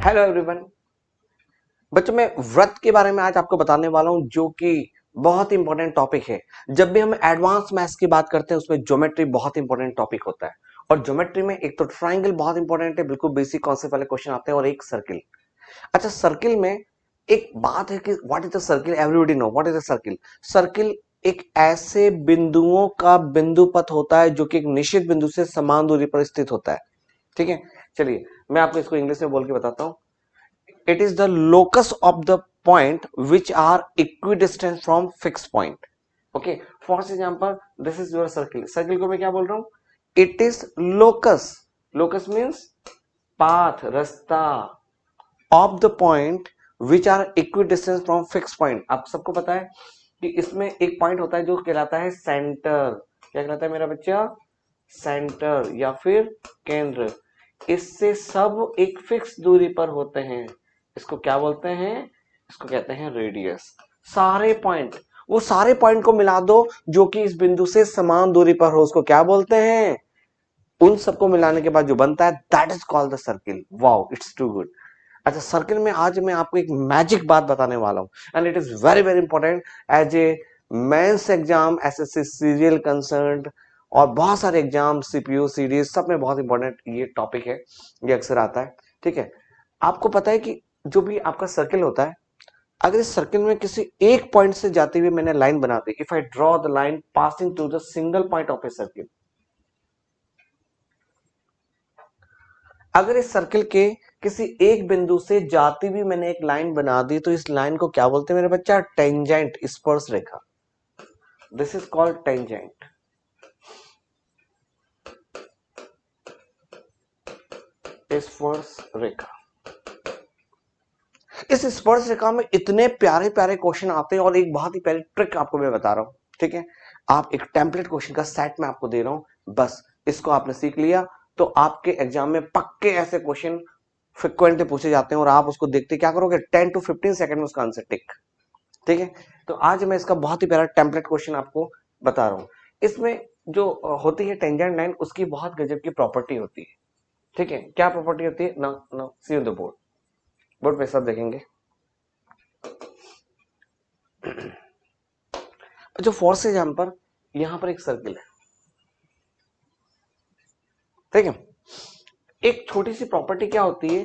Hello everyone. बच्चों मैं व्रत के बारे में आज आपको बताने वाला हूं जो कि बहुत इंपॉर्टेंट टॉपिक है। जब भी हम एडवांस मैथ्स की बात करते हैं उसमें ज्योमेट्री बहुत इंपॉर्टेंट टॉपिक होता है। और ज्योमेट्री में एक तो ट्राइंगल बहुत इंपॉर्टेंट है, बिल्कुल बेसिक कॉन्सेप्ट वाले क्वेश्चन आते हैं, और एक सर्किल। अच्छा, सर्किल में एक बात है कि what is the circle. Everybody know what is the circle. Circle एक ऐसे बिंदुओं का बिंदुपथ होता है जो कि एक निश्चित बिंदु से समान दूरी पर स्थित होता है। ठीक है, चलिए मैं आपको इसको इंग्लिश में बोल के बताता हूं। It is the locus of the point which are equidistant from fixed point. Okay, for example, this is your circle. Circle को मैं क्या बोल रहा हूँ? It is locus. Locus means path, रास्ता of the point which are equidistant from fixed point. आप सबको पता है कि इसमें एक पॉइंट होता है जो कहलाता है सेंटर। क्या कहलाता है मेरा बच्चा? सेंटर या फिर केंद्र। इससे सब एक फिक्स दूरी पर होते हैं। इसको क्या बोलते हैं? इसको कहते हैं रेडियस। सारे पॉइंट, वो सारे पॉइंट को मिला दो जो कि इस बिंदु से समान दूरी पर हो, उसको क्या बोलते हैं? उन सबको मिलाने के बाद जो बनता है that is called the circle. Wow, it's too good. अच्छा, सर्किल में आज मैं आपको एक मैजिक बात बताने वाला हूं and it is very very important as a mains exam, SSC serial concern और बहुत सारे एग्जाम, सीपीयू सीरीज, सब में बहुत इंपॉर्टेंट ये टॉपिक है। ये अक्सर आता है। ठीक है, आपको पता है कि जो भी आपका सर्किल होता है, अगर इस सर्किल में किसी एक पॉइंट से जाते हुए मैंने लाइन बना दी, if I draw the line passing through the single point of a circle, अगर इस सर्किल के किसी एक बिंदु से जाती हुई मैंने एक लाइन बना दी तो इस लाइन को क्या बोलते हैं मेरे बच्चा? टेंजेंट, स्पर्श रेखा। दिस इज कॉल्ड टेंजेंट, स्पर्श रेखा। इस स्पर्श रेखा में इतने प्यारे प्यारे क्वेश्चन आते हैं और एक बहुत ही प्यारी ट्रिक आपको मैं बता रहा हूं। ठीक है, आप एक टेम्पलेट क्वेश्चन का सेट में आपको दे रहा हूं, बस इसको आपने सीख लिया तो आपके एग्जाम में पक्के ऐसे क्वेश्चन फ्रिक्वेंटली पूछे जाते हैं और आप उसको देखते क्या करोगे? 10 to 15 सेकंड में उसका आंसर टिक। ठीक है, तो आज मैं इसका बहुत ही प्यारा टेम्पलेट क्वेश्चन आपको बता रहा हूं। इसमें जो होती है टेंजेंट लाइन, उसकी बहुत गजब की प्रॉपर्टी होती है। ठीक है, क्या प्रॉपर्टी होती है? ना ना सी ऑन द बोर्ड। बोर्ड पे सब देखेंगे। जो फोर्स एग्जाम यहां पर एक सर्किल है। ठीक है, एक छोटी सी प्रॉपर्टी क्या होती है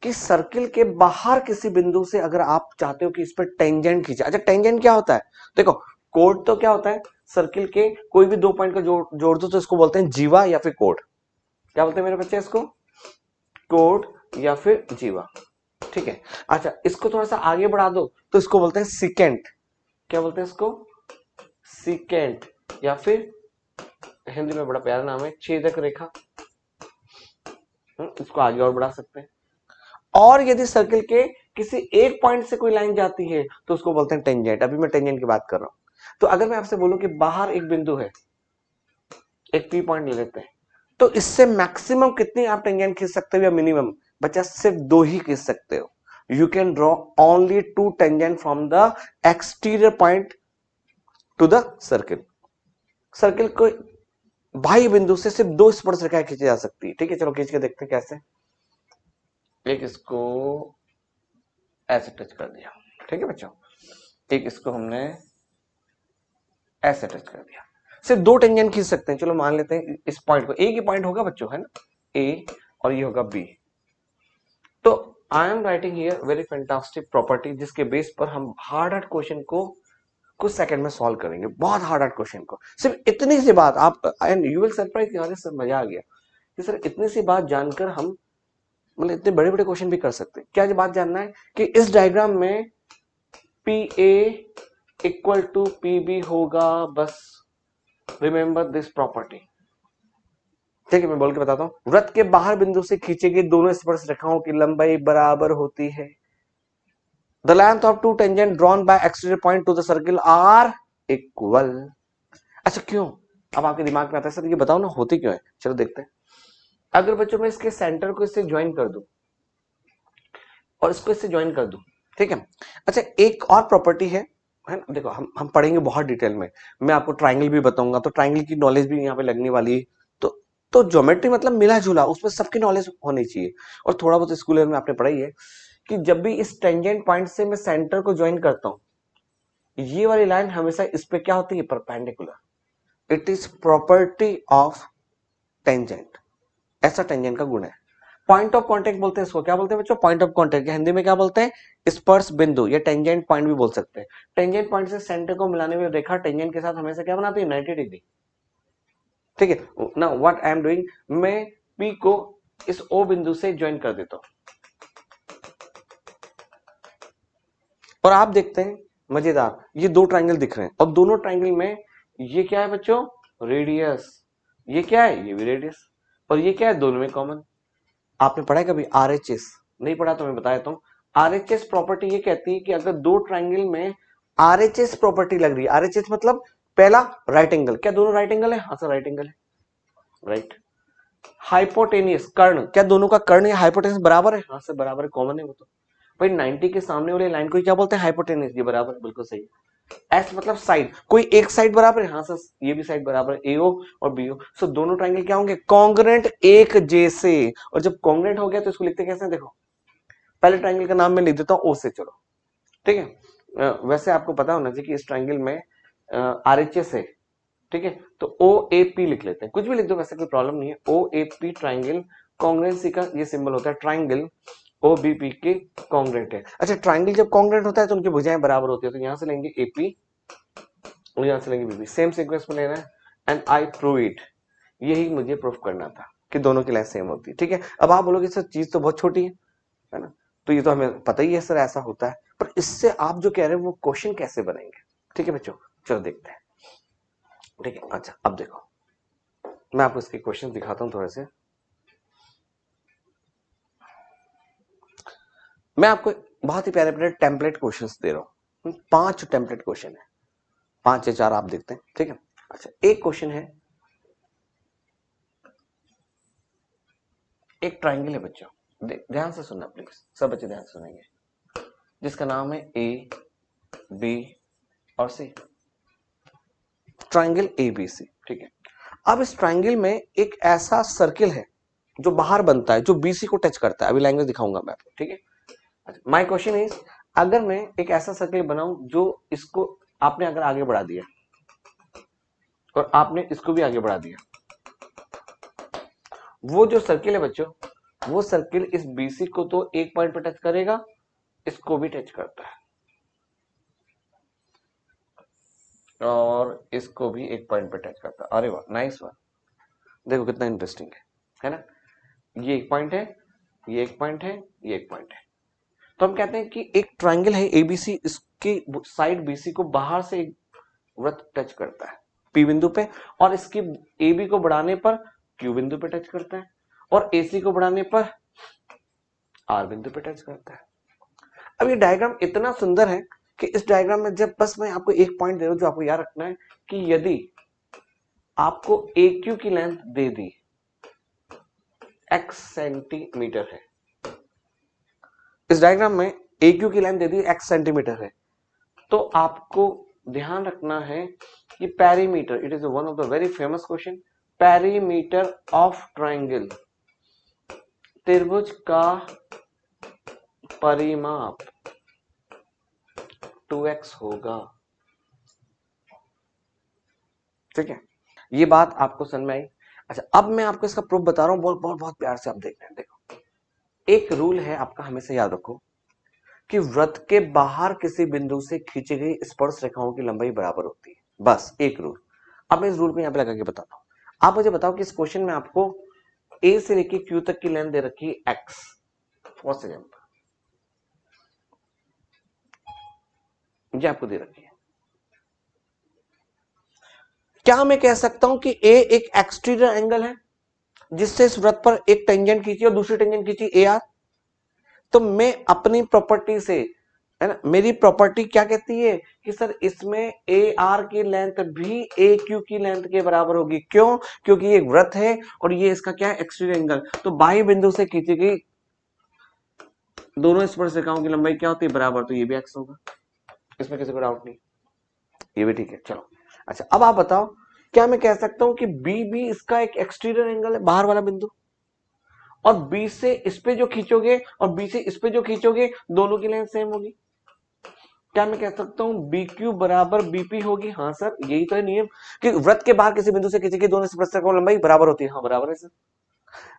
कि सर्किल के बाहर किसी बिंदु से अगर आप चाहते हो कि इस पर टेंजेंट खींचे। अच्छा, टेंजेंट क्या होता है? देखो, कोड तो क्या होता है? सर्किल के कोई भी दो पॉइंट का जोड़ दो तो इसको बोलते हैं जीवा या फिर कोड। क्या बोलते हैं मेरे बच्चे इसको? कोड या फिर जीवा। ठीक है, अच्छा इसको थोड़ा सा आगे बढ़ा दो तो इसको बोलते हैं सिकेंट। क्या बोलते हैं इसको? सिकेंट, या फिर हिंदी में बड़ा प्यारा नाम है छेदक रेखा। इसको आगे और बढ़ा सकते हैं। और यदि सर्किल के किसी एक पॉइंट से कोई लाइन जाती है तो उसको बोलते हैं टेंजेंट। अभी मैं टेंजेंट की बात कर रहा हूं। तो अगर मैं आपसे बोलूं कि बाहर एक बिंदु है, एक पी पॉइंट ले लेते हैं, तो इससे मैक्सिमम कितनी आप टेंजेंट खींच सकते हो या मिनिमम? बच्चा सिर्फ दो ही खींच सकते हो। You can draw only two tangent from the exterior point to the circle. Circle को बाह्य बिंदु से सिर्फ दो स्पर्श रेखाएं खींची जा सकती है। ठीक है, चलो खींच के देखते हैं कैसे। एक इसको ऐसे टच कर दिया, ठीक है बच्चों, एक इसको हमने ऐसे टच कर दिया। सिर्फ दो टेंजेंट खींच सकते हैं। चलो मान लेते हैं इस पॉइंट को, एक ही पॉइंट होगा बच्चों, है ना, ए, और ये होगा बी। तो I am writing here very fantastic property जिसके बेस पर हम हार्ड हार्ड क्वेश्चन को कुछ सेकंड में सॉल्व करेंगे। बहुत हार्ड हार्ड क्वेश्चन को सिर्फ इतनी सी बात आप, एंड यू विल सरप्राइज, यार सर मजा आ गया कि सर इतनी सी बात जानकर हम मतलब इतने बड़े बड़े क्वेश्चन भी कर सकते हैं। क्या बात जानना है कि इस डायग्राम में P A equal to P B होगा, बस रिमेंबर दिस प्रॉपर्टी। ठीक है, मैं बोल के बताता हूं। वृत्त के बाहर बिंदु से खींचे गए दोनों स्पर्श रेखाओं की लंबाई बराबर होती है। The length of two tangent drawn by exterior point to the circle are equal. अच्छा क्यों? अब आपके दिमाग में आता है सर ये बताओ ना होती क्यों है। चलो देखते हैं। अगर बच्चों मैं इसके सेंटर को इससे ज्वाइन कर दूं और इसको इससे ज्वाइन कर दूं, ठीक है। अच्छा, एक और प्रॉपर्टी है ना, देखो हम पढ़ेंगे बहुत डिटेल में। मैं आपको ट्राइंगल भी बताऊंगा, तो ट्राइंगल की नॉलेज भी यहाँ पे लगने वाली है। तो तो ज्योमेट्री मतलब मिला जुला, उसमें सबकी नॉलेज होनी चाहिए। और थोड़ा बहुत स्कूल में आपने पढ़ाई है कि जब भी इस टेंजेंट पॉइंट से मैं सेंटर को ज्वाइन करता हूं, ये वाली लाइन हमेशा इस पे क्या होती है, perpendicular. It is property of tangent, ऐसा टेंजेंट का गुण है। पॉइंट ऑफ कांटेक्ट बोलते हैं इसको, क्या बोलते हैं बच्चों, पॉइंट ऑफ कांटेक्ट। हिंदी में क्या बोलते हैं, स्पर्श बिंदु, या टेंजेंट पॉइंट भी बोल सकते हैं। टेंजेंट पॉइंट से सेंटर को मिलाने वाली रेखा टेंजेंट के साथ हमेशा क्या बनाती है, 90 डिग्री। ठीक है ना, व्हाट आई एम डूइंग, मैं पी को इस ओ बिंदु से ज्वाइन कर देता हूं, और आप देखते हैं मजेदार, ये दो ट्राइंगल दिख रहे हैं, और दोनों ट्राइंगल में ये क्या है बच्चों, रेडियस, ये क्या है, ये भी रेडियस, और ये क्या है, दोनों में कॉमन। आपने पढ़ा है कभी आरएचएस, नहीं पढ़ा तो मैं बता देता हूं। आरएचएस प्रॉपर्टी ये कहती है कि अगर दो ट्राइंगल में आरएचएस प्रॉपर्टी लग रही है, आरएचएस मतलब पहला राइट एंगल, क्या दोनों राइट एंगल है, हाँ सर राइट एंगल है, राइट। हाइपोटेनियस कर्ण, क्या दोनों का कर्ण या हाइपोटेनियस बराबर है, हाँ सर बराबर है, कॉमन है वो तो। भाई 90 के सामने वाली लाइन को क्या बोलते हैं, हाइपोटेनियस, ये बराबर है, बिल्कुल सही। एस मतलब साइड, कोई एक साइड बराबर है, हाँ सर ये भी साइड बराबर है, एओ और बीओ। सो दोनों ट्राइंगल क्या होंगे, कॉन्ग्रेंट, एक जैसे। और जब कॉन्ग्रेंट हो गया तो इसको लिखते कैसे, देखो पहले ट्राइंगल का नाम मैं लिख देता हूं ओ से, चलो ठीक है। वैसे आपको पता होना चाहिए कि इस ट्राइंगल में आरएचएस है, ठीक है, तो ओ ए पी लिख लेते हैं, कुछ भी लिख दो, वैसे कोई प्रॉब्लम नहीं है। ओ ए पी ट्राइंगल, कॉन्ग्रेंसी का ये सिंबल होता है, ट्राइंगल ओ बी पी के कॉन्ग्रेंट है। अच्छा, ट्राइंगल जब कॉन्ग्रेंट होता है तो उनकी भुजाएं बराबर होती है, तो यहां से लेंगे एपी और यहां से लेंगे बीबी, सेम सीक्वेंस में लेना है, एंड आई प्रूव इट, यही मुझे प्रूफ करना था कि दोनों की लाइन सेम होती है। ठीक है, अब आप बोलोगे सर चीज तो बहुत छोटी है ना, तो ये तो हमें पता ही है सर ऐसा होता है, पर इससे आप जो कह रहे हैं वो क्वेश्चन कैसे बनेंगे। ठीक है बच्चों, चलो देखते हैं। ठीक है, अच्छा अब देखो मैं आपको इसके क्वेश्चन दिखाता हूं थोड़े से। मैं आपको बहुत ही प्यारे प्यारे टेम्पलेट क्वेश्चंस दे रहा हूं, 5 टेम्पलेट क्वेश्चन है, 5 या 4 आप देखते हैं। ठीक है, अच्छा एक क्वेश्चन है, एक ट्राइंगल है बच्चों, ध्यान से सुनना प्लीज, सब बच्चे ध्यान से सुनेंगे, जिसका नाम है ए बी और सी, ट्राइंगल ए बी सी। ठीक है, अब इस ट्राइंगल में एक ऐसा सर्किल है जो बाहर बनता है, जो बीसी को टच करता है, अभी लैंग्वेज दिखाऊंगा मैं आपको। ठीक है, माय क्वेश्चन इज, अगर मैं एक ऐसा सर्किल बनाऊं जो इसको आपने अगर आगे बढ़ा दिया और आपने इसको भी आगे बढ़ा दिया, वो जो सर्किल है बच्चों, वो सर्किल इस बीसी को तो एक पॉइंट पे टच करेगा, इसको भी टच करता है, और इसको भी एक पॉइंट पे टच करता है। अरे वाह, नाइस वन, देखो कितना इंटरेस्टिंग है ना। ये एक पॉइंट है, ये एक पॉइंट है, ये एक पॉइंट है। तो हम कहते हैं कि एक ट्राइंगल है एबीसी, इसकी साइड बीसी को बाहर से एक वृत्त टच करता है पी बिंदु पे, और इसकी एबी को बढ़ाने पर क्यू बिंदु पे टच करता है, और एसी को बढ़ाने पर आर बिंदु पे टच करता है। अब ये डायग्राम इतना सुंदर है कि इस डायग्राम में जब बस मैं आपको एक पॉइंट दे रहा हूं जो आपको याद रखना है, कि यदि आपको ए क्यू की लेंथ दे दी x सेंटीमीटर है, इस डायग्राम में ए क्यू की लेंथ दे दी x सेंटीमीटर है, तो आपको ध्यान रखना है कि perimeter, it is one of the very famous question, perimeter of triangle, त्रिभुज का परिमाप 2x होगा। ठीक है, ये बात आपको समझ में आई। अच्छा, अब मैं आपको इसका प्रूफ बता रहा हूं, बहुत बहुत बहुत प्यार से आप देख रहे हैं। देखो, एक रूल है आपका, हमेशा याद रखो कि वृत्त के बाहर किसी बिंदु से खींची गई स्पर्श रेखाओं की लंबाई बराबर होती है, बस एक रूल। अब मैं इस रूल को यहां पे लगा के बताता हूं। आप मुझे बताओ कि इस क्वेश्चन में आपको ए से लेके क्यू तक की लेंथ दे रखी है एक्स, फॉर एग्जाम्पल ये आपको दे रखी है, क्या मैं कह सकता हूं कि ए एक एक्सटीरियर एंगल है जिससे इस वृत्त पर एक टेंजेंट खींची और दूसरी टेंजेंट खींची ए आर? तो मैं अपनी प्रॉपर्टी से, है ना, मेरी प्रॉपर्टी क्या कहती है कि सर इसमें ए आर की लेंथ भी ए क्यू की लेंथ के बराबर होगी। क्यों? क्योंकि ये वृत्त है और ये इसका क्या है, एक्सटीरियर एंगल, तो बाह्य बिंदु से खींची गई दोनों स्पर्शिकाओं की लंबाई क्या होती है, बराबर, तो ये भी एक्स होगा, इसमें किसी को डाउट नहीं, ये भी ठीक है। चलो अच्छा, अब आप बताओ क्या मैं कह सकता हूं कि बी भी इसका एक एक्सटीरियर एंगल है, बाहर वाला बिंदु, और बी से इस पे जो खींचोगे और बी से इस पे जो खींचोगे दोनों की लेंथ सेम होगी। क्या मैं कह सकता हूं बी क्यू बराबर बीपी होगी? हाँ सर, यही तो है नियम कि वृत्त के बाहर किसी बिंदु से किसी की दोनों स्पर्शरेखा की लंबाई बराबर होती है। हाँ बराबर है सर।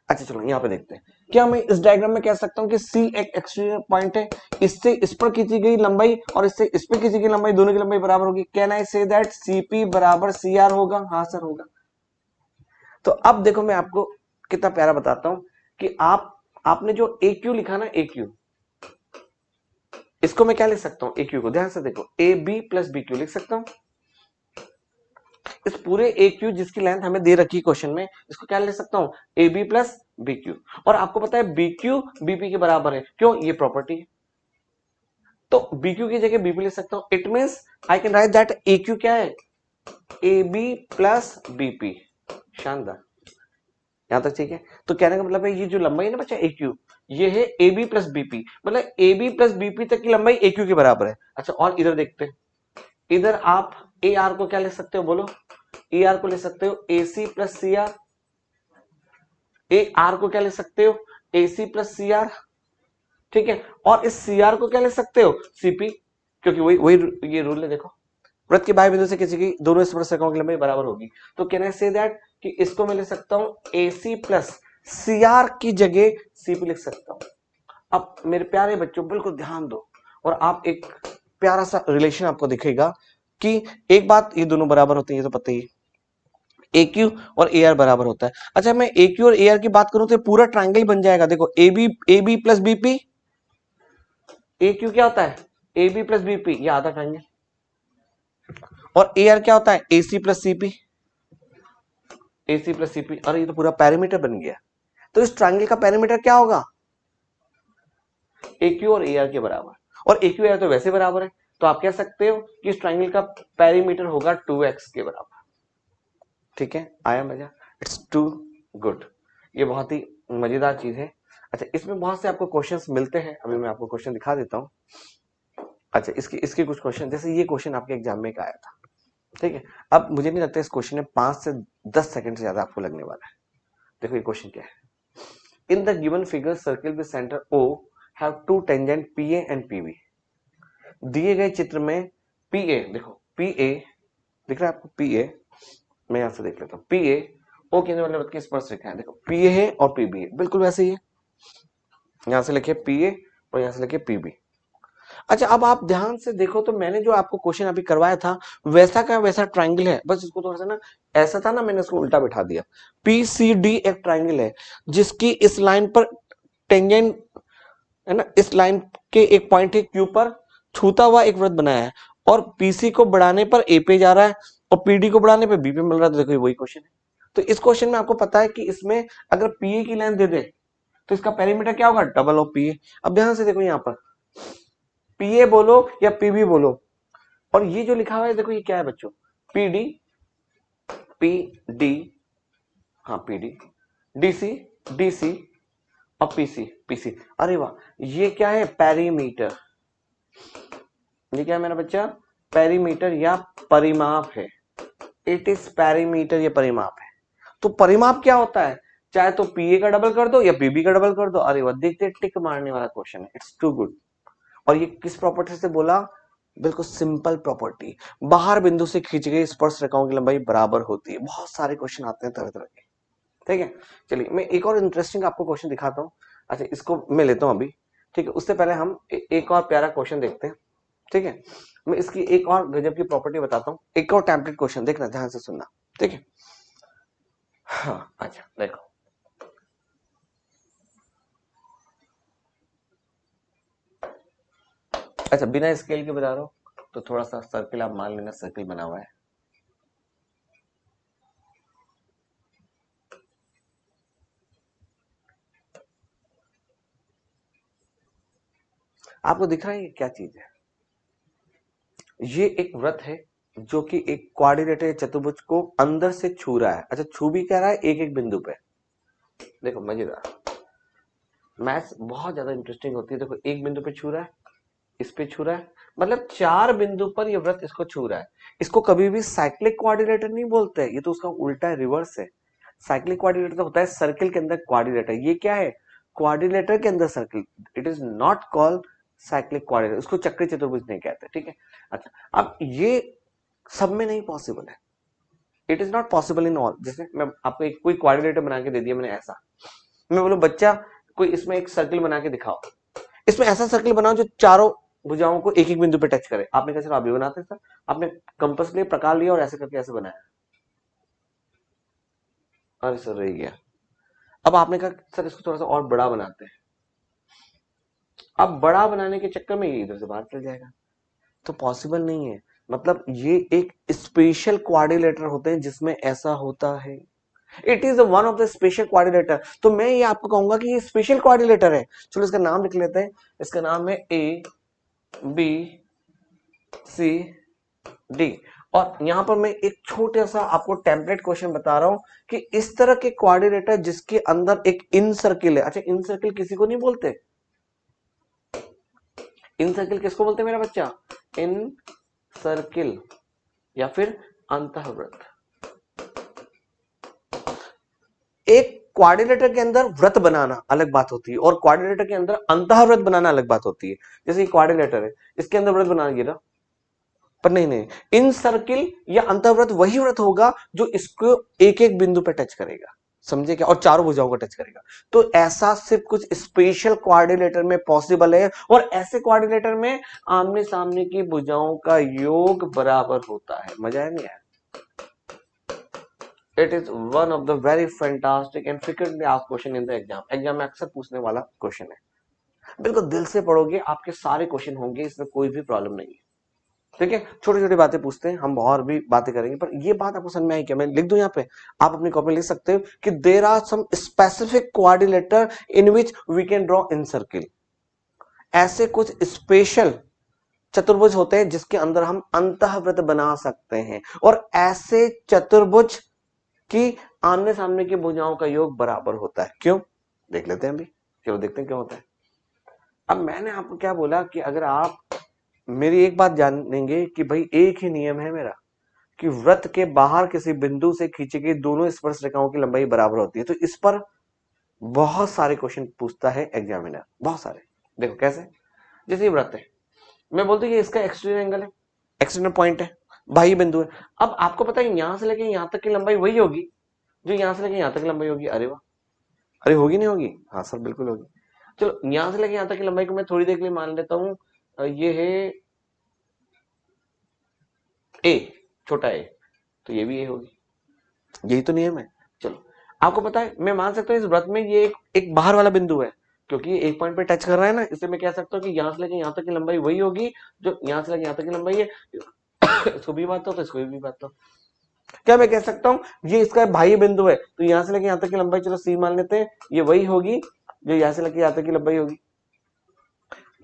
अच्छा चलो यहाँ पे देखते हैं, क्या मैं इस डायग्राम में कह सकता हूं कि सी एक एक्सटीरियर पॉइंट है, इससे इस पर खींची गई लंबाई और इससे इस पर खींची गई लंबाई, दोनों की लंबाई बराबर होगी। Can I say that CP बराबर सी आर होगा? हाँ सर होगा। तो अब देखो मैं आपको कितना प्यारा बताता हूं कि आपने जो ए क्यू लिखा ना, ए क्यू, इसको मैं क्या लिख सकता हूं? ए क्यू को ध्यान से देखो, A B plus B Q लिख सकता हूं। इस पूरे ए क्यू जिसकी लेंथ हमें दे रखी है क्वेश्चन में, इसको क्या लिख सकता हूं? A B plus B Q. और आपको पता है बी क्यू बीपी के बराबर है, क्यों? ये प्रॉपर्टी है। तो बी क्यू की जगह बीपी लिख सकता हूं। It means I can write that A Q क्या है? A B plus BP. शानदार, यहां तक ठीक है। तो कहने का मतलब है ये जो लंबाई है ना बच्चा ए क्यू, ये है ए बी प्लस बीपी, मतलब ए बी प्लस बीपी तक की लंबाई ए क्यू के बराबर है। अच्छा और इधर देखते हैं, इधर आप ए आर को क्या ले सकते हो बोलो? ए आर को ले सकते हो A C plus C R. A R को क्या ले सकते हो? A C plus C are, ठीक है। और इस सी आर को क्या ले सकते हो? सीपी, क्योंकि वही वही ये रूल है। देखो वृत्त के बाह्य बिंदु से किसी की दोनों स्पर्शरेखाओं की लंबाई बराबर होगी। तो कैन आई से दैट कि इसको मैं ले सकता हूं ए सी प्लस सी आर की जगह सीपी लिख सकता हूं। अब मेरे प्यारे बच्चों बिल्कुल ध्यान दो, और आप एक प्यारा सा रिलेशन आपको दिखेगा कि एक बात, ये दोनों बराबर होते हैं, ये तो पता ही है, ए क्यू और ए आर बराबर होता है। अच्छा मैं ए क्यू और ए आर की बात करूं तो पूरा ट्राइंगल बन जाएगा। देखो A B plus BP, A Q क्या होता है? ए बी प्लस बीपी, ये आधा ट्राइंगल। और ए आर क्या होता है? ए सी प्लस सीपी, ए सी प्लस सीपी। अरे ये तो पूरा पैरामीटर बन गया। तो इस ट्राइंगल का पैरामीटर क्या होगा? ए क्यू और ए आर के बराबर, और ए क्यू ए आर तो वैसे बराबर है। तो आप कह सकते हो कि इस ट्राइंगल का पैरामीटर होगा 2x के बराबर। ठीक है, आया मजा? इट्स टू गुड, ये बहुत ही मजेदार चीज है। अच्छा इसमें बहुत से आपको क्वेश्चंस मिलते हैं, अभी मैं आपको क्वेश्चन दिखा देता हूं। अच्छा इसके इसके कुछ क्वेश्चन, जैसे ये क्वेश्चन आपके एग्जाम में आया था, ठीक है। अब मुझे नहीं लगता इस क्वेश्चन में 5 से 10 सेकंड से ज्यादा आपको लगने वाला है। देखो ये क्वेश्चन क्या है। In the given figure circle with centre O have two tangent PA and PB। दिए गए चित्र में PA, देखो PA दिख रहा है आपको? PA, मैं यहां से देख लेता हूं। PA O केंद्र वाले वृत्त की स्पर्शरेखा है। देखो PA है और PB है, बिल्कुल वैसे ही है। यहां से लिखे PA और यहां से लिखे PB। अच्छा अब आप ध्यान से देखो तो मैंने जो आपको क्वेश्चन अभी करवाया था वैसा का वैसा ट्राइंगल है, बस इसको थोड़ा सा ना ऐसा था ना, मैंने इसको उल्टा बिठा दिया। PCD एक ट्राइंगल है जिसकी इस लाइन पर टेंजेंट है ना, इस लाइन के एक पॉइंट है Q पर छूता हुआ एक वृत्त बनाया है, और PC को बढ़ाने पर A पे जा रहा है और PD को बढ़ाने पर B पे मिल रहा है। तो देखो वही क्वेश्चन है। तो इस क्वेश्चन में आपको पता है कि इसमें अगर PA की लेंथ दे दे तो इसका पेरीमीटर क्या होगा? Double of PA। अब ध्यान से देखो यहाँ पर PA बोलो या PB बोलो, और ये जो लिखा हुआ है देखो ये क्या है बच्चों? PD, PD, हाँ PD, DC, DC और PC, PC। अरे वाह, ये क्या है? पेरीमीटर। ये क्या है मेरा बच्चा? पेरीमीटर या परिमाप है। इट इज पेरीमीटर, ये परिमाप है। तो परिमाप क्या होता है? चाहे तो PA का डबल कर दो या PB का डबल कर दो। अरे वाह, देखते टिक मारने वाला क्वेश्चन है। It's too good. और ये किस प्रॉपर्टी से बोला? बिल्कुल सिंपल प्रॉपर्टी, बाहर बिंदु से खींची गई स्पर्श रेखाओं की लंबाई बराबर होती है। बहुत सारे क्वेश्चन आते हैं तरह तरह के, ठीक है। चलिए मैं एक और इंटरेस्टिंग आपको क्वेश्चन दिखाता हूँ। अच्छा इसको मैं लेता हूँ अभी, ठीक है। उससे पहले हम एक और प्यारा क्वेश्चन देखते हैं, ठीक है। मैं इसकी एक और गजब की प्रॉपर्टी बताता हूँ, एक और टेम्पलेट क्वेश्चन, देखना ध्यान से सुनना, ठीक है। हाँ अच्छा देखो, अच्छा बिना स्केल के बता रहा हूँ तो थोड़ा सा सर्किल आप मान लेना, सर्किल बना हुआ है। आपको दिख रहा है ये क्या चीज है? ये एक वृत्त है जो कि एक क्वाड्रिलेटरल चतुर्भुज को अंदर से छू रहा है। अच्छा छू भी कह रहा है एक एक बिंदु पे। देखो मजेदार, मैथ्स बहुत ज्यादा इंटरेस्टिंग होती है। देखो एक बिंदु पे छू रहा है, इस पे छू रहा है, मतलब 4 बिंदु पर ये वृत्त इसको छू रहा है। इसको कभी भी साइक्लिक क्वाड्रिलेटर नहीं बोलते, ये तो उसका उल्टा है, रिवर्स है। साइक्लिक क्वाड्रिलेटर तो होता है सर्किल के अंदर क्वाड्रिलेटर, ये क्या है, क्वाड्रिलेटर के अंदर circle. It is not called cyclic quadrilateral, उसको चक्री चतुर्भुज नहीं कहते, ठीक है। अच्छा, अब ये सब में नहीं पॉसिबल है, it is not possible in all. जैसे मैं आपको एक कोई क्वाड्रिलेटर बना के दे दिया मैंने ऐसा, मैं बोलूं बच्चा कोई इसमें एक सर्किल बना के दिखाओ, इसमें ऐसा सर्किल बनाओ जो चारों भुजाओं को एक एक बिंदु पे टच करे। आपने कहा सर आप भी बनाते हैं सर, आपने कंपास लिए प्रकार लिया और ऐसे करके ऐसे बनाया, अरे सर रह गया। अब आपने कहा सर इसको थोड़ा सा और बड़ा बनाते हैं, अब बड़ा बनाने के चक्कर में ये इधर से बाहर चल जाएगा, तो पॉसिबल नहीं है। मतलब ये एक स्पेशल क्वाड्रिलेटर होते हैं जिसमें ऐसा होता है, it is one of the special quadrilateral. तो मैं ये आपको कहूंगा कि ये स्पेशल क्वाड्रिलेटर है। चलो इसका नाम लिख लेते हैं, इसका नाम है ए बी सी डी। और यहां पर मैं एक छोटा सा आपको टेम्पलेट क्वेश्चन बता रहा हूं कि इस तरह के क्वाड्रिलेटर जिसके अंदर एक इन सर्किल है। अच्छा, इन सर्किल किसी को नहीं बोलते, इन सर्किल किसको बोलते हैं मेरा बच्चा, इन सर्किल या फिर अंतःवृत्त। एक क्वाड्रिलेटर के अंदर वृत्त बनाना अलग बात होती है और क्वाड्रिलेटर के अंदर अंतःवृत्त बनाना अलग बात होती है। जैसे क्वाड्रिलेटर है, इसके अंदर वृत्त बनाना गिरा, पर नहीं, इन सर्किल या अंतःवृत्त वही वृत्त होगा जो इसको एक एक बिंदु पे टच करेगा, समझे क्या, और चारों भुजाओं को टच करेगा। तो ऐसा सिर्फ कुछ स्पेशल क्वाड्रिलेटर में पॉसिबल है, और ऐसे क्वाड्रिलेटर में आमने सामने की भुजाओं का योग बराबर होता है। मजा है नहीं आया? It is one of the very fantastic and frequently asked question in the exam में अक्सर पूछने वाला क्वेश्चन है। बिल्कुल दिल से पढ़ोगे आपके सारे क्वेश्चन होंगे, इसमें कोई भी प्रॉब्लम नहीं है, ठीक है। छोटी छोटी बातें पूछते हैं, हम और भी बातें करेंगे, पर ये बात आपको समझ में आई क्या, मैं लिख दूं यहाँ पे, आप अपनी कॉपी लिख सकते हो कि there are some specific quadrilateral in which we can draw in circle. ऐसे कुछ स्पेशल चतुर्भुज होते हैं जिसके अंदर हम अंतःवृत्त बना सकते हैं, और ऐसे चतुर्भुज की आमने सामने की भुजाओं का योग बराबर होता है। क्यों, देख लेते हैं अभी, चलो देखते हैं क्यों होता है। अब मैंने आपको क्या बोला कि अगर आप मेरी एक बात जानेंगे कि भाई एक ही नियम है मेरा कि वृत्त के बाहर किसी बिंदु से खींची गई दोनों स्पर्श रेखाओं की लंबाई बराबर होती है, तो इस पर बहुत सारे क्वेश्चन पूछता है एग्जामिनर, बहुत सारे। देखो कैसे, जैसे ये वृत्त है, मैं बोलता हूँ ये इसका एक्सटीरियर एंगल है, एक्सटीरियर पॉइंट है, बाह्य बिंदु है। अब आपको पता है यहां से लेके यहां तक की लंबाई वही होगी जो यहां से लेके यहां तक की लंबाई होगी। अरे वाह, अरे होगी नहीं होगी, हाँ सर बिल्कुल होगी। चलो यहां से लेके यहां तक की लंबाई को मैं थोड़ी देर के लिए मान लेता हूं, ये है ए, छोटा ए, तो ये भी ए होगी, यही तो नियम है। चलो आपको पता है मैं मान सकता हूँ इस वृत्त में ये एक बाहर वाला बिंदु है, क्योंकि ये एक पॉइंट पे टच कर रहा है ना, इसलिए मैं कह सकता हूँ कि यहां से लेके यहां तक की लंबाई वही होगी जो यहां से लेके यहां तक की लंबाई है। इसको भी बात हो तो इसको भी बात हो, क्या मैं कह सकता हूँ ये इसका बाह्य बिंदु है, तो यहां से लेके यहां तक की लंबाई चलो सी मान लेते हैं, ये वही होगी जो यहां से लेके यहां तक की लंबाई होगी।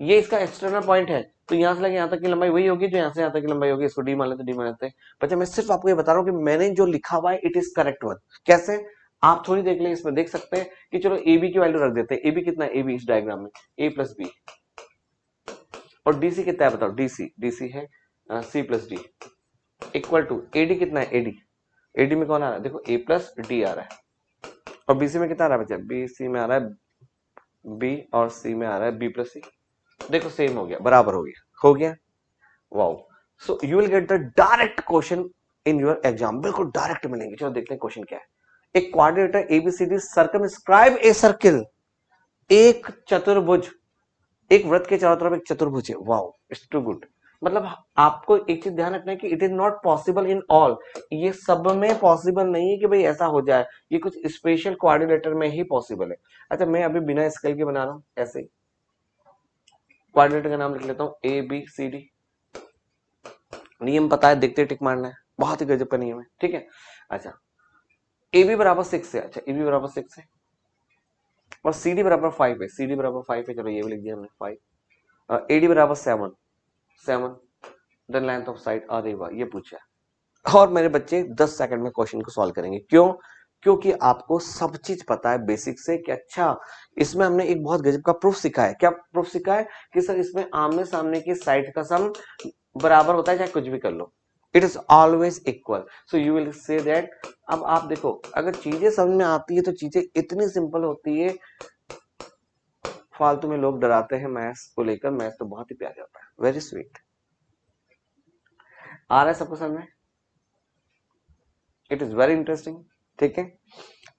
ये इसका एक्सटर्नल पॉइंट है, तो यहां से लेके यहां तक की लंबाई वही होगी जो यहां से यहां तक की लंबाई होगी। इसको डी मान लेते, डी मान लेते हैं। बच्चा मैं सिर्फ आपको ये बता रहा हूँ कि मैंने जो लिखा हुआ है इट इज करेक्ट वन। कैसे, आप थोड़ी देख लें, इसमें देख सकते हैं कि चलो ए बी की वैल्यू रख देते हैं। ए बी कितना है, ए बी इस डायग्राम में ए प्लस बी, और डीसी कितना है बताओ, डीसी डीसी है C plus D, equal to AD कितना है, एडी एडी में कौन आ रहा है, देखो ए प्लस डी आ रहा है, और बीसी में कितना आ रहा है बच्चा, बीसी में आ रहा है बी, और सी में आ रहा है बी प्लस सी। देखो सेम हो गया, बराबर हो गया, हो गया, wow. So you will get the direct question in your exam, बिल्कुल डायरेक्ट मिलेंगे। चलो देखते हैं क्वेश्चन क्या है। एक quadrilateral ABCD circumscribe a circle, एक चतुर्भुज, एक वृत्त के चारों तरफ एक चतुर्भुज है। Wow, it's too good. मतलब आपको एक चीज ध्यान रखना है कि it is not possible in all, ये सब में पॉसिबल नहीं है कि भाई ऐसा हो जाए, ये कुछ स्पेशल क्वाड्रिलेटर में ही पॉसिबल है। अच्छा मैं अभी बिना स्केल के बना रहा हूं, ऐसे ही क्वाड्रिलेटर का नाम लिख लेता हूं ए बी सी डी। नियम पता है, देखते टिक मारना है, बहुत ही गजब का नियम है, ठीक है। अच्छा ए बी बराबर 6 है, अच्छा ए बी बराबर 6 है, और सी डी बराबर 5 है, सी डी बराबर 5 है, चलो ये भी लिख दिया हमने 5। ए डी बराबर 7 7, देन लेंथ ऑफ साइड, अरे वाह ये पूछा है। और मेरे बच्चे 10 सेकंड में क्वेश्चन को सॉल्व करेंगे, क्यों, क्योंकि आपको सब चीज पता है बेसिक से कि अच्छा इसमें हमने एक बहुत गजब का प्रूफ सीखा है। क्या प्रूफ सीखा है? कि सर इसमें आमने सामने की साइड का सम बराबर होता है, चाहे कुछ भी कर लो, it is always equal, so you will say that. अब आप देखो, अगर चीजें समझ में आती है तो चीजें इतनी सिंपल होती है। फालतू में लोग डराते हैं मैथ्स को लेकर, मैथ्स तो बहुत ही प्यारा होता है, वेरी स्वीट। आ रहा है सबको समझ में? इट इज वेरी इंटरेस्टिंग, ठीक है।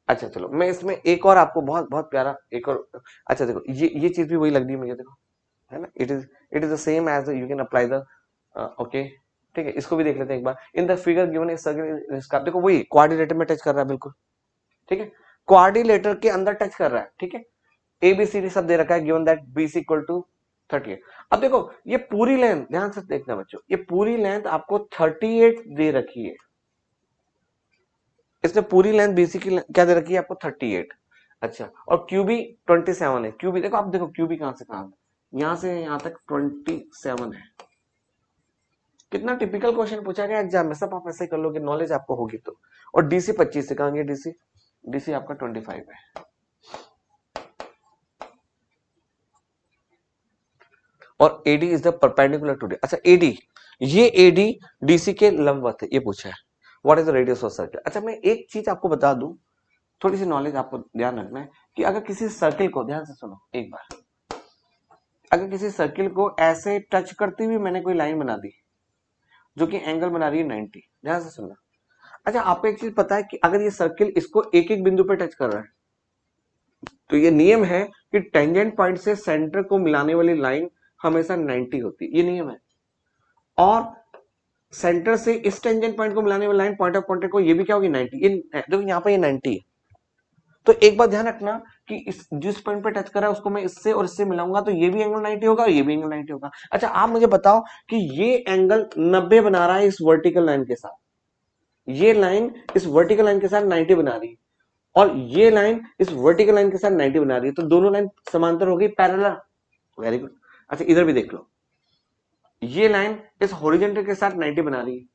अच्छा चलो, मैं इसमें एक और आपको बहुत बहुत प्यारा एक और, अच्छा देखो ये चीज भी वही लग रही है मुझे, देखो है ना, it is the same as you can apply the, okay ठीक है, इसको भी देख लेते हैं एक बार। In the figure given a circle, इसका देखो वही क्वाड्रिलेटर में टच कर रहा है बिल्कुल, ठीक है, क्वाड्रिलेटर के अंदर टच कर रहा है, ठीक है। एबीसीडी सब दे रखा है, given that BC equal to 38। अब देखो ये पूरी लेंथ, ध्यान से देखना बच्चों, ये पूरी लेंथ आपको 38 दे रखी है। इसने पूरी लेंथ बीसी की क्या दे रखी है आपको? 38। अच्छा, और क्यूबी 27 है। क्यूबी देखो, आप देखो क्यूबी कहां से कहां, यहां से यहां तक 27 है। कितना टिपिकल क्वेश्चन पूछा गया एग्जाम में, सब आप ऐसे ही कर लोगे, नॉलेज आपको होगी तो। और डीसी 25 से कहां, डीसी डीसी आपका 25 है। और AD is the perpendicular to D. अच्छा एडी, ये एडी डीसी के लंबवत है, ये पूछा है। What is the radius of circle. अच्छा मैं एक चीज आपको बता दूं, थोड़ी सी नॉलेज आपको ध्यान रखना है कि अगर किसी सर्किल को, ध्यान से सुनो एक बार, अगर किसी सर्किल को ऐसे टच करती हुई मैंने कोई लाइन बना दी जो कि एंगल बना रही है 90, ध्यान से सुनना। अच्छा आपको एक चीज पता है कि अगर ये सर्किल इसको एक एक बिंदु पे टच कर रहा है, तो ये नियम है कि टेंजेंट पॉइंट से सेंटर को मिलाने वाली लाइन हमेशा 90 होती है, ये नियम है। और सेंटर से इस टेंजेंट पॉइंट को मिलाने वाली लाइन पॉइंट ऑफ कॉन्टेक्ट को, ये भी क्या होगी 90। ये देखो यहाँ पे ये 90 है। तो एक बात ध्यान रखना कि इस जिस पॉइंट पे टच कर रहा है उसको मैं इससे और इससे मिलाऊंगा तो ये भी एंगल 90 होगा और ये भी एंगल 90 होगा। अच्छा आप मुझे बताओ कि ये एंगल 90 बना रहा है इस वर्टिकल लाइन के साथ, ये लाइन इस वर्टिकल लाइन के साथ 90 बना रही है, और ये लाइन इस वर्टिकल लाइन के साथ 90 बना रही है, तो दोनों लाइन समांतर हो गई, पैरेलल। Very good. अच्छा इधर भी देख लो, ये लाइन इस हॉरिजॉन्टल के साथ 90 बना रही है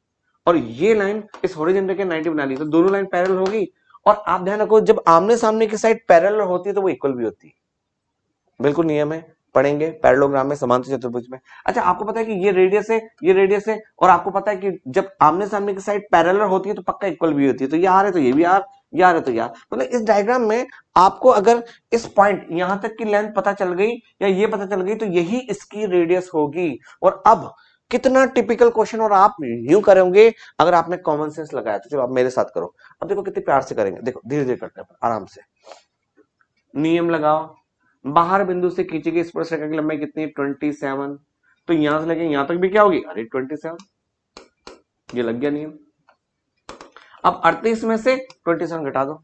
और ये लाइन इस हॉरिजॉन्टल के 90 बना रही है, तो दोनों लाइन पैरेलल होगी। और आप ध्यान रखो, जब आमने सामने की साइड पैरेलल होती है तो वो इक्वल भी होती है, बिल्कुल नियम है, पढ़ेंगे पैरेललोग्राम में, समांतर चतुर्भुज में। अच्छा आपको पता है कि ये रेडियस है, ये रेडियस है, और आपको पता है कि जब आमने सामने की साइड पैरेलल होती है तो पक्का इक्वल भी होती है, तो ये आर है तो ये भी आर, ये आर है तो यार, मतलब इस डायग्राम में आपको अगर इस पॉइंट यहां तक की लेंथ पता चल गई या ये पता चल गई तो यही इसकी रेडियस होगी। और अब कितना टिपिकल क्वेश्चन, और आप यूं करोगे अगर आपने कॉमन सेंस लगाया तो। चलो आप मेरे साथ करो, अब देखो कितने प्यार से करेंगे, देखो धीरे धीरे करते हैं आराम से। नियम लगाओ, बाहर बिंदु से खींची गई स्पर्शरेखा की लंबाई कितनी है? 27। तो यहां से लेके यहां तक भी क्या होगी? अरे 27, ये लग गया नियम। अब 38 में से 27 घटा दो,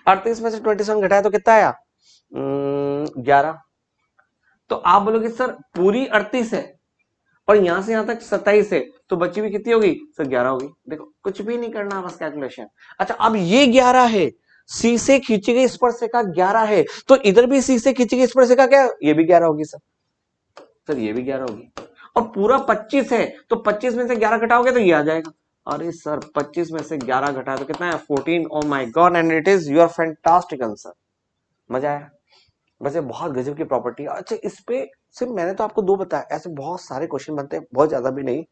38 में से 27 घटाया तो कितना आया? 11। तो आप बोलोगे सर पूरी 38 है और यहां से यहां तक 27 है, तो बची हुई कितनी होगी? सर 11 होगी। देखो कुछ भी नहीं करना, बस कैलकुलेशन। अच्छा अब ये 11 है, सी से खींची गई स्पर्शरेखा 11 है, तो इधर भी सी से खींची गई स्पर्शरेखा क्या? ये भी 11 होगी सर, सर ये भी 11 होगी। और पूरा 25 है, तो 25 में से 11 घटाओगे तो ये आ जाएगा। अरे सर 25 में से 11 घटाया तो कितना है? 14। Oh my God, and it is your fantastic answer. मजा आया? वैसे बहुत गजब की प्रॉपर्टी है। अच्छा इस पे सिर्फ मैंने तो आपको दो बताया, ऐसे बहुत सारे क्वेश्चन बनते हैं, बहुत ज्यादा भी नहीं।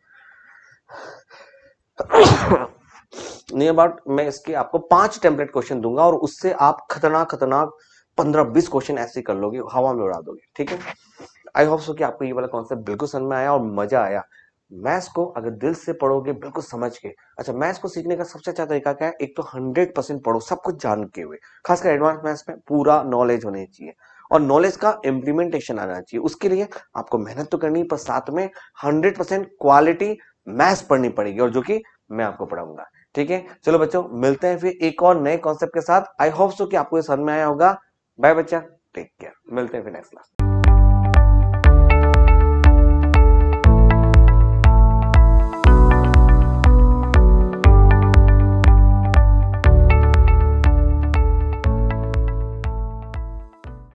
नहीं अबाउट, मैं इसके आपको 5 टेम्पलेट क्वेश्चन दूंगा और उससे आप खतरनाक खतरनाक 15-20 क्वेश्चन ऐसे कर लोगे, हवा में उड़ा दोगे, ठीक है। आई होप सो कि आपको ये वाला कॉन्सेप्ट बिल्कुल समझ में आया और मजा आया। मैथ्स को अगर दिल से पढ़ोगे बिल्कुल समझ के। अच्छा मैथ्स को सीखने का सबसे अच्छा तरीका क्या है? एक तो 100% पढ़ो, सब कुछ जान के हुए, खासकर एडवांस मैथ्स में पूरा नॉलेज होनी चाहिए और नॉलेज का इम्प्लीमेंटेशन आना चाहिए। उसके लिए आपको मेहनत तो करनी, पर साथ में 100% क्वालिटी मैथ्स पढ़नी पड़ेगी, और जो कि मैं आपको पढ़ाऊंगा, ठीक है। चलो बच्चों मिलते हैं फिर एक और नए कॉन्सेप्ट के साथ। आई होप सो कि आपको ये समझ में आया होगा। बाय बच्चा, टेक केयर, मिलते हैं फिर नेक्स्ट क्लास।